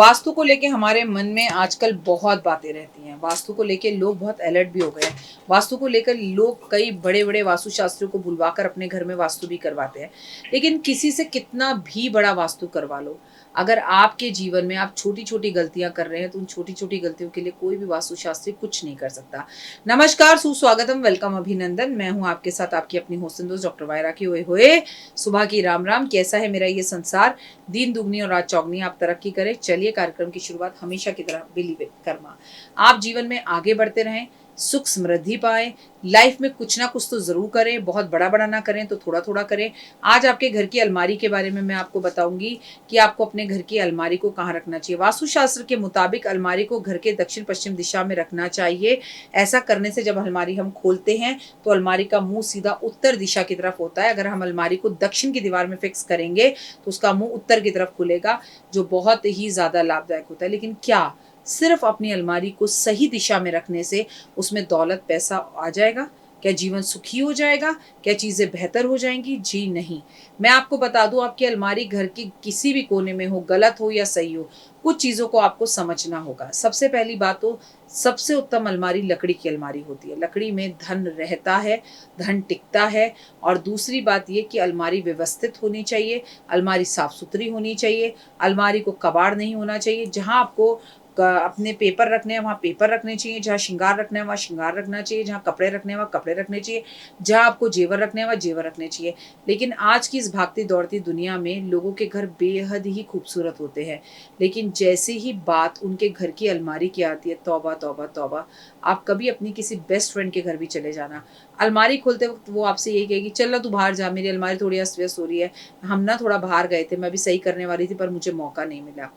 वास्तु को लेके हमारे मन में आजकल बहुत बातें रहती हैं। वास्तु को लेके लोग बहुत अलर्ट भी हो गए हैं। वास्तु को लेकर लोग कई बड़े-बड़े वास्तुशास्त्रियों को बुलवाकर अपने घर में वास्तु भी करवाते हैं। लेकिन किसी से कितना भी बड़ा वास्तु करवा लो, अगर आपके जीवन में आप छोटी-छोटी गलतियाँ कर रहे हैं, तो उन छोटी-छोटी गलतियों के लिए कोई भी वास्तुशास्त्री कुछ नहीं कर सकता। नमस्कार, सुस्वागतम, वेलकम, अभिनंदन। मैं हूँ आपके साथ आपकी अपनी होस्ट एंड दोस्त डॉक्टर वायरा की ओए होए। सुबह की राम-राम। कैसा है मेरा ये संसार? दिन दुगनी और रात चौगनी, आप तरक्की करें। चलिए कार्यक्रम की शुरुआत हमेशा की तरह बिलीव इट कर्मा। आप जीवन में आगे बढ़ते रहें, सुख समृद्धि पाएं, लाइफ में कुछ ना कुछ तो जरूर करें। बहुत बड़ा बड़ा ना करें तो थोड़ा थोड़ा करें। आज आपके घर की अलमारी के बारे में मैं आपको बताऊंगी कि आपको अपने घर की अलमारी को कहाँ रखना चाहिए। वास्तुशास्त्र के मुताबिक अलमारी को घर के दक्षिण पश्चिम दिशा में रखना चाहिए। ऐसा करने से जब अलमारी हम खोलते हैं तो अलमारी का मुंह सीधा उत्तर दिशा की तरफ होता है। अगर हम अलमारी को दक्षिण की दीवार में फिक्स करेंगे तो उसका मुंह उत्तर की तरफ खुलेगा, जो बहुत ही ज्यादा लाभदायक होता है। लेकिन क्या सिर्फ अपनी अलमारी को सही दिशा में रखने से उसमें दौलत पैसा आ जाएगा? क्या जीवन सुखी हो जाएगा? क्या चीज़ें बेहतर हो जाएंगी? जी नहीं। मैं आपको बता दूं, आपकी अलमारी घर की किसी भी कोने में हो, गलत हो या सही हो, कुछ चीज़ों को आपको समझना होगा। सबसे पहली बात तो सबसे उत्तम अलमारी लकड़ी की अलमारी होती है। लकड़ी में धन रहता है, धन टिकता है। और दूसरी बात ये कि अलमारी व्यवस्थित होनी चाहिए, अलमारी साफ सुथरी होनी चाहिए, अलमारी को कबाड़ नहीं होना चाहिए। जहाँ आपको अपने पेपर रखने हैं वहाँ पेपर रखने चाहिए, जहाँ श्रृंगार रखना है वहाँ श्रृंगार रखना चाहिए, जहाँ कपड़े रखने हैं वहाँ कपड़े रखने चाहिए, जहाँ आपको जेवर रखने हैं वहाँ जेवर रखने चाहिए। लेकिन आज की इस भागती दौड़ती दुनिया में लोगों के घर बेहद ही खूबसूरत होते हैं, लेकिन जैसे ही बात उनके घर की अलमारी की आती है, तौबा तौबा तौबा। आप कभी अपनी किसी बेस्ट फ्रेंड के घर भी चले जाना, अलमारी खोलते वक्त वो आपसे यही कहेगी, चल ना तू बाहर जा, मेरी अलमारी थोड़ी अस्त व्यस्त हो रही है, हम ना थोड़ा बाहर गए थे, मैं भी सही करने वाली थी पर मुझे मौका नहीं मिला।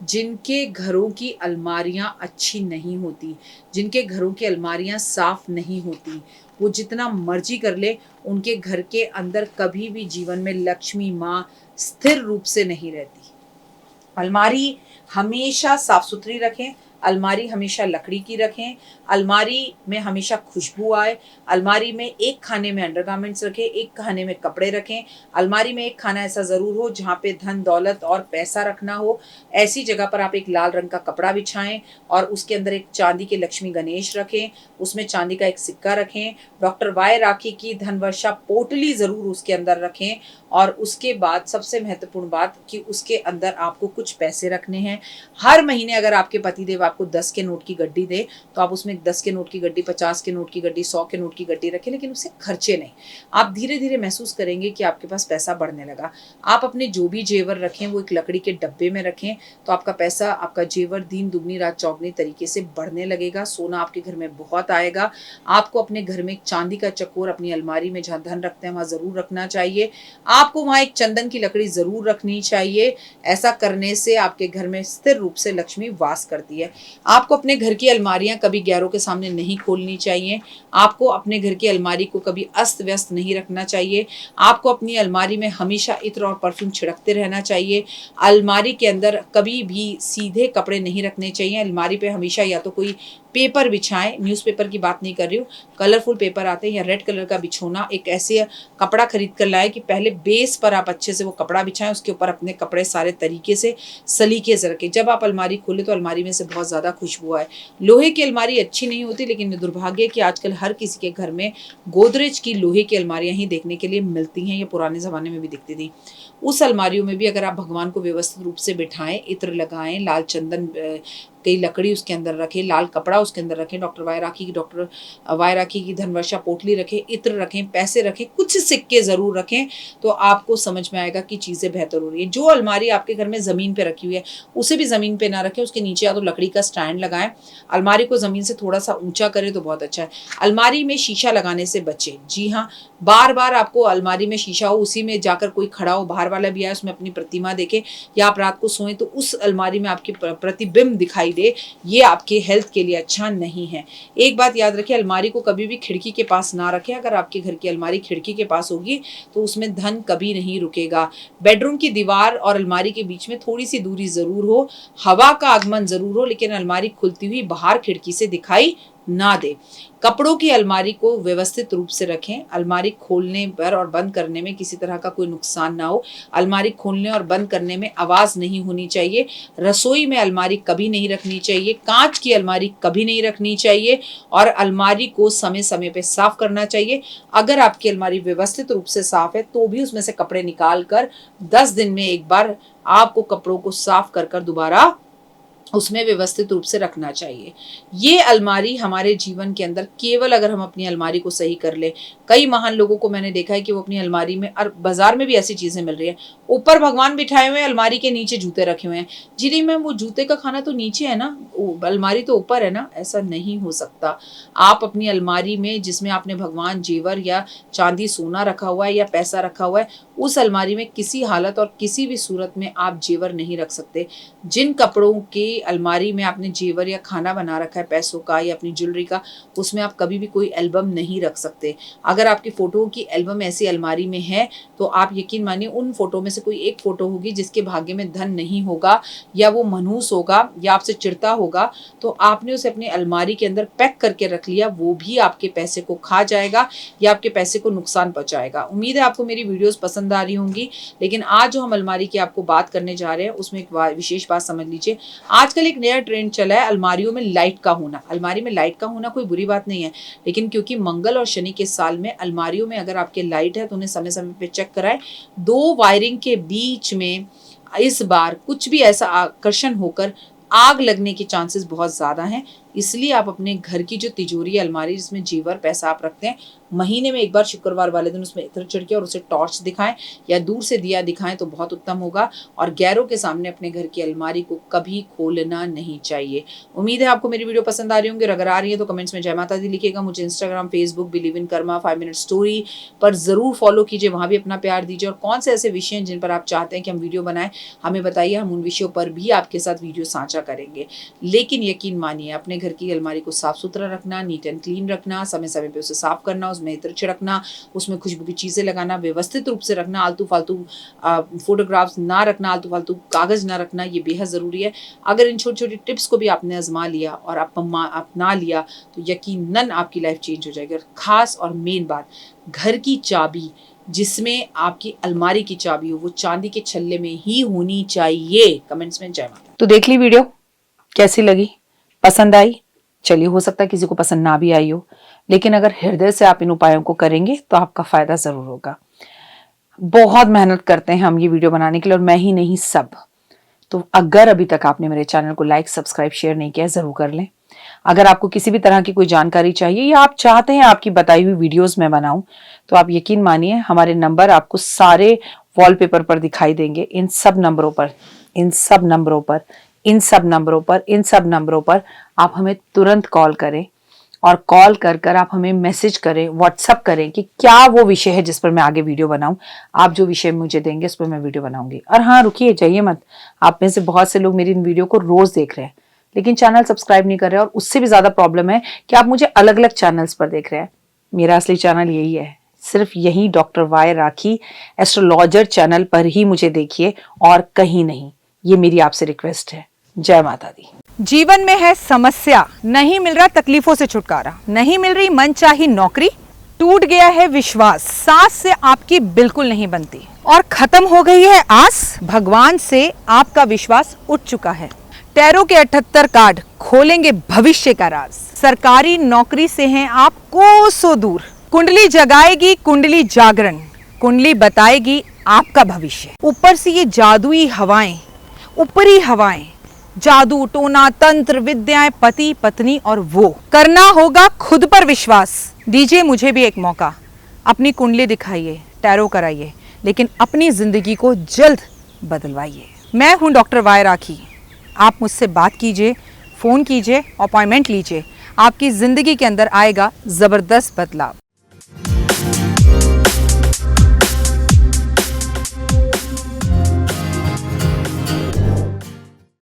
जिनके घरों की अलमारियां अच्छी नहीं होती, जिनके घरों की अलमारियां साफ नहीं होती, वो जितना मर्जी कर ले, उनके घर के अंदर कभी भी जीवन में लक्ष्मी माँ स्थिर रूप से नहीं रहती। अलमारी हमेशा साफ सुथरी रखें, अलमारी हमेशा लकड़ी की रखें, अलमारी में हमेशा खुशबू आए, अलमारी में एक खाने में अंडरगारमेंट्स रखें, एक खाने में कपड़े रखें, अलमारी में एक खाना ऐसा ज़रूर हो जहाँ पे धन दौलत और पैसा रखना हो। ऐसी जगह पर आप एक लाल रंग का कपड़ा बिछाएं और उसके अंदर एक चांदी के लक्ष्मी गणेश रखें, उसमें चांदी का एक सिक्का रखें, डॉक्टर वाई राखी की धनवर्षा पोटली ज़रूर उसके अंदर रखें। और उसके बाद सबसे महत्वपूर्ण बात कि उसके अंदर आपको कुछ पैसे रखने हैं। हर महीने अगर आपके पतिदेव आपको 10 के नोट की गड्डी दे तो आप उसमें 10 के नोट की गड्डी, 50 के नोट की गड्डी, 100 के नोट की गड्डी रखें, लेकिन उसे खर्चे नहीं। आप धीरे धीरे महसूस करेंगे कि आपके पास पैसा बढ़ने लगा। आप अपने जो भी जेवर रखें वो एक लकड़ी के डब्बे में रखें, तो आपका पैसा, आपका जेवर दिन दुगनी रात चौगनी तरीके से बढ़ने लगेगा। सोना आपके घर में बहुत आएगा। आपको अपने घर में एक चांदी का चकोर अपनी अलमारी में जहाँ धन रखते हैं वहाँ जरूर रखना चाहिए। आपको वहाँ एक चंदन की लकड़ी जरूर रखनी चाहिए। ऐसा करने से आपके घर में स्थिर रूप से लक्ष्मी वास करती है। आपको अपने घर की अलमारियां कभी गैरों के सामने नहीं खोलनी चाहिए। आपको अपने घर की अलमारी को कभी अस्त व्यस्त नहीं रखना चाहिए। आपको अपनी अलमारी में हमेशा इत्र और परफ्यूम छिड़कते रहना चाहिए। अलमारी के अंदर कभी भी सीधे कपड़े नहीं रखने चाहिए। अलमारी पे हमेशा या तो कोई पेपर बिछाएं, न्यूज़पेपर की बात नहीं कर रही हूँ, कलरफुल पेपर आते हैं, या रेड कलर का बिछोना, एक ऐसे कपड़ा खरीद कर लाए कि पहले बेस पर आप अच्छे से वो कपड़ा बिछाएं, उसके ऊपर अपने कपड़े सारे तरीके से सलीके से रखें। जब आप अलमारी खोले तो अलमारी में से बहुत ज़्यादा खुशबू आए। लोहे की अलमारी अच्छी नहीं होती, लेकिन दुर्भाग्य कि आजकल हर किसी के घर में गोदरेज की लोहे की अलमारियां ही देखने के लिए मिलती हैं। ये पुराने ज़माने में भी दिखती थी। उस अलमारियों में भी अगर आप भगवान को व्यवस्थित रूप से बिठाएं, इत्र लगाएं, लाल चंदन कई लकड़ी उसके अंदर रखें, लाल कपड़ा उसके अंदर रखें, डॉक्टर वाई राखी की धनवर्षा पोटली रखें, इत्र रखें, पैसे रखें, कुछ सिक्के ज़रूर रखें, तो आपको समझ में आएगा कि चीज़ें बेहतर हो रही है। जो अलमारी आपके घर में ज़मीन पे रखी हुई है उसे भी ज़मीन पे ना रखें, उसके नीचे या तो लकड़ी का स्टैंड लगाएं। अलमारी को ज़मीन से थोड़ा सा ऊंचा करें तो बहुत अच्छा है। अलमारी में शीशा लगाने से बचें। जी हाँ, बार बार आपको अलमारी में शीशा हो, उसी में जाकर कोई खड़ा हो, बाहर वाला भी आए, उसमें अपनी प्रतिमा देखे, या आप रात को सोएं तो उस अलमारी में आपकी प्रतिबिंब दिखाई दे, ये आपके हेल्थ के लिए अच्छा नहीं है। एक बात याद रखिए, अलमारी को कभी भी खिड़की के पास ना रखें। अगर आपके घर की अलमारी खिड़की के पास होगी तो उसमें धन कभी नहीं रुकेगा। बेडरूम की दीवार और अलमारी के बीच में थोड़ी सी दूरी जरूर हो, हवा का आगमन जरूर हो, लेकिन अलमारी खुलती हुई बाहर खिड़की से दिखाई ना दें। कपड़ों की अलमारी को व्यवस्थित रूप से रखें। अलमारी खोलने पर और बंद करने में किसी तरह का कोई नुकसान ना हो। अलमारी खोलने और बंद करने में आवाज़ नहीं होनी चाहिए। रसोई में अलमारी कभी नहीं रखनी चाहिए। कांच की अलमारी कभी नहीं रखनी चाहिए और अलमारी को समय समय पे साफ करना चाहिए। अगर आपकी अलमारी व्यवस्थित रूप से साफ है तो भी उसमें से कपड़े निकाल कर 10 दिन में एक बार आपको कपड़ों को साफ कर कर दोबारा उसमें व्यवस्थित रूप से रखना चाहिए। ये अलमारी हमारे जीवन के अंदर केवल अगर हम अपनी अलमारी को सही कर ले। कई महान लोगों को मैंने देखा है कि वो अपनी अलमारी में, और बाजार में भी ऐसी चीजें मिल रही है, ऊपर भगवान बिठाए हुए हैं, अलमारी के नीचे जूते रखे हुए हैं। जी नहीं मैम, वो जूते का खाना तो नीचे है ना, अलमारी तो ऊपर है ना। ऐसा नहीं हो सकता। आप अपनी अलमारी में जिसमें आपने भगवान, जेवर या चांदी सोना रखा हुआ है या पैसा रखा हुआ है, उस अलमारी में किसी हालत और किसी भी सूरत में आप जेवर नहीं रख सकते। जिन कपड़ों के अलमारी में आपने जेवर या खाना बना रखा है पैसों का या अपनी ज्वेलरी का, उसमें आप कभी भी कोई एल्बम नहीं रख सकते। अगर आपकी फोटो की एल्बम ऐसी अलमारी में है तो आप यकीन मानिए उन फोटो में से कोई एक फोटो होगी जिसके भाग्य में धन नहीं होगा या वो मनहूस होगा या आपसे चिढ़ता होगा, तो आपने उसे अपनी अलमारी के अंदर पैक करके रख लिया, वो भी आपके पैसे को खा जाएगा या आपके पैसे को नुकसान पहुंचाएगा। उम्मीद है आपको मेरी वीडियोस पसंद आ रही होंगी, लेकिन आज जो हम अलमारी की आपको बात करने जा रहे हैं उसमें एक विशेष बात समझ लीजिए। आजकल एक नया ट्रेंड चला है अलमारियों में लाइट का होना। अलमारी में लाइट का होना कोई बुरी बात नहीं है, लेकिन क्योंकि मंगल और शनि के साल में अलमारियों में अगर आपके लाइट है तो उन्हें समय समय पे चेक कराएं। 2 वायरिंग के बीच में इस बार कुछ भी ऐसा आकर्षण होकर आग लगने के चांसेस बहुत ज़्यादा हैं। इसलिए आप अपने घर की जो तिजोरी अलमारी जिसमें जेवर पैसा आप रखते हैं, महीने में एक बार शुक्रवार वाले दिन उसमें इत्र छिड़के और उसे टॉर्च दिखाएं या दूर से दिया दिखाएं तो बहुत उत्तम होगा। और गैरों के सामने अपने घर की अलमारी को कभी खोलना नहीं चाहिए। उम्मीद है आपको मेरी वीडियो पसंद आ रही होंगी, और अगर आ रही है तो कमेंट्स में जय माता दी लिखिएगा। मुझे Instagram, Facebook, believe in Karma 5 minute story पर ज़रूर फॉलो कीजिए, वहाँ भी अपना प्यार दीजिए। और कौन से ऐसे विषय हैं जिन पर आप चाहते हैं कि हम वीडियो बनाएं, हमें बताइए, हम उन विषयों पर भी आपके साथ वीडियो साझा करेंगे। लेकिन यकीन मानिए अपने घर की अलमारी को साफ सुथरा रखना, नीट एंड क्लीन रखना, समय समय पे उसे साफ करना, उसमें इत्र छिड़कना, उसमें खुशबू की चीज़ें लगाना, व्यवस्थित रूप से रखना, आलतू फालतू फोटोग्राफ्स ना रखना, आलतू फालतू कागज़ ना रखना, ये बेहद ज़रूरी है। अगर इन छोटी छोटी टिप्स को भी आपने आजमा लिया और अपना लिया तो यकीनन आपकी लाइफ चेंज हो जाएगी। और ख़ास और मेन बात, घर की चाबी जिसमें आपकी अलमारी की चाबी हो वो चांदी के छल्ले में ही होनी चाहिए। कमेंट्स में जय माता। तो देख ली वीडियो, कैसी लगी, पसंद आई? चलिए, हो सकता है किसी को पसंद ना भी आई हो, लेकिन अगर हृदय से आप इन उपायों को करेंगे तो आपका फायदा जरूर होगा। बहुत मेहनत करते हैं हम ये वीडियो बनाने के लिए, और मैं ही नहीं सब। तो अगर अभी तक आपने मेरे चैनल को लाइक, सब्सक्राइब, शेयर नहीं किया, जरूर कर लें। अगर आपको किसी भी तरह की कोई जानकारी चाहिए या आप चाहते हैं आपकी बताई हुई वीडियोस मैं बनाऊं, तो आप यकीन मानिए हमारे नंबर आपको सारे वॉलपेपर पर दिखाई देंगे। इन सब नंबरों पर आप हमें तुरंत कॉल करें, और कॉल कर आप हमें मैसेज करें, व्हाट्सअप करें कि क्या वो विषय है जिस पर मैं आगे वीडियो बनाऊं। आप जो विषय मुझे देंगे उस पर मैं वीडियो बनाऊंगी। और हाँ, रुकिए, जाइए मत। आप में से बहुत से लोग मेरी इन वीडियो को रोज देख रहे हैं लेकिन चैनल सब्सक्राइब नहीं कर रहे हैं, और उससे भी ज्यादा प्रॉब्लम है कि आप मुझे अलग अलग चैनल्स पर देख रहे हैं। मेरा असली चैनल यही है, सिर्फ यही डॉक्टर वाई राखी एस्ट्रोलॉजर चैनल पर ही मुझे देखिए और कहीं नहीं। ये मेरी आपसे रिक्वेस्ट है। जय माता दी। जीवन में है समस्या, नहीं मिल रहा तकलीफों से छुटकारा, नहीं मिल रही मनचाही नौकरी, टूट गया है विश्वास, सांस से आपकी बिल्कुल नहीं बनती और खत्म हो गई है आस, भगवान से आपका विश्वास उठ चुका है। टैरो के 78 कार्ड खोलेंगे भविष्य का राज। सरकारी नौकरी से हैं आप कोसों दूर, कुंडली जगाएगी कुंडली जागरण, कुंडली बताएगी आपका भविष्य। ऊपर से ये जादुई हवाएं, ऊपरी हवाएं, जादू टोना तंत्र विद्याएं, पति पत्नी और वो, करना होगा खुद पर विश्वास। दीजिए मुझे भी एक मौका, अपनी कुंडली दिखाइए, टैरो कराइए, लेकिन अपनी जिंदगी को जल्द बदलवाइए। मैं हूं डॉक्टर वाई राखी। आप मुझसे बात कीजिए, फोन कीजिए, अपॉइंटमेंट लीजिए, आपकी जिंदगी के अंदर आएगा जबरदस्त बदलाव।